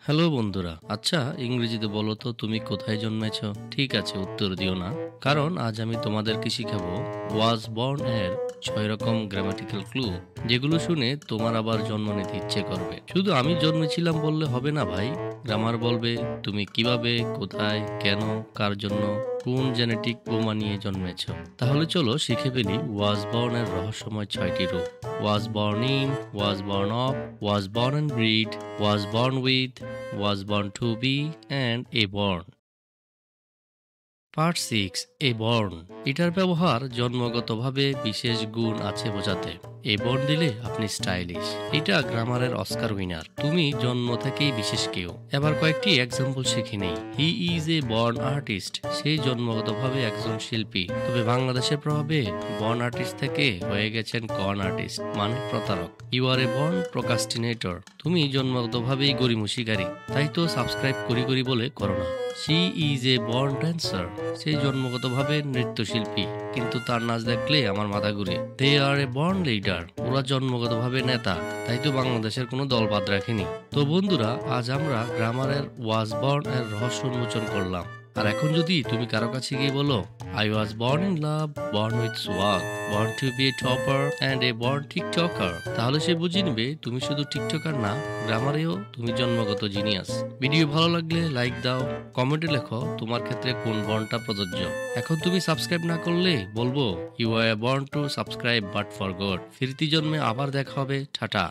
Hello বন্ধুরা, আচ্ছা ইংরেজিতে বলো তো তুমি কোথায় জন্মেছ? ঠিক আছে, উত্তর দিও না, কারণ আজ আমি তোমাদেরকে শিখাবো ওয়াজ বর্ন এর 6 রকম গ্রামাটিক্যাল ক্লু, যেগুলো শুনে তোমার আবার জন্ম নিতে ইচ্ছে করবে। শুধু আমি জন্মেছিলাম বললে হবে না ভাই, গ্রামার বলবে তুমি কিভাবে, কোথায়, কেন, কার জন্য, কোন জেনেটিক বোমা নিয়ে জন্মেছ। তাহলে চলো শিখে ফেলি ওয়াজ বর্ন এর রহস্যময় 6টি রূপ। Was born in, was born of, was born and bred, was born with, was born to be, and a born. Part 6, A born. এটার ব্যবহার জন্মগতভাবে বিশেষ গুণ আছে বোঝাতে। এ বর্ন দিলে আপনি স্টাইলিশ। এটা গ্রামারের অস্কার উইনার। তুমি জন্ম থেকেই বিশেষ কেউ। এবার কয়েকটি এক্সাম্পল শিখে নেই। He is a born artist. সেই জন্মগতভাবে একজন শিল্পী, তবে বাংলাদেশের প্রভাবে বর্ন আর্টিস্ট থেকে হয়ে গেছেন কর্ন আর্টিস্ট, মানে প্রতারক। You are a born procrastinator. তুমি জন্মগতভাবেই গড়িমসিকারী, তাই তো সাবস্ক্রাইব করি বলে করো না। She is a born dancer. সেই জন্মগতভাবে নৃত্যশিল্পী, কিন্তু তার নাচ দেখলে আমার মাথা ঘুরে। দে আর এ বর্ন লিডার। ওরা জন্মগতভাবে নেতা, তাই তো বাংলাদেশের কোনো দল বাদ রাখেনি। তো বন্ধুরা, আজ আমরা গ্রামারের ওয়াজ বর্ন এর রহস্য উন্মোচন করলাম। আর এখন যদি তুমি কারো কাছে গিয়ে বলো I was born in love, born with swag, born to be a topper and a born TikToker, তাহলে সে বুঝিয়ে নেবে তুমি শুধু টিকটকার না, গ্রামারেও তুমি জন্মগত জিনিয়াস। ভিডিও ভালো লাগলে লাইক দাও, কমেন্টে লেখো তোমার ক্ষেত্রে কোন বর্নটা প্রযোজ্য। এখন তুমি সাবস্ক্রাইব না করলে বলবো you are born to subscribe but for God. ফিরতি জন্মে আবার দেখা হবে। টাটা।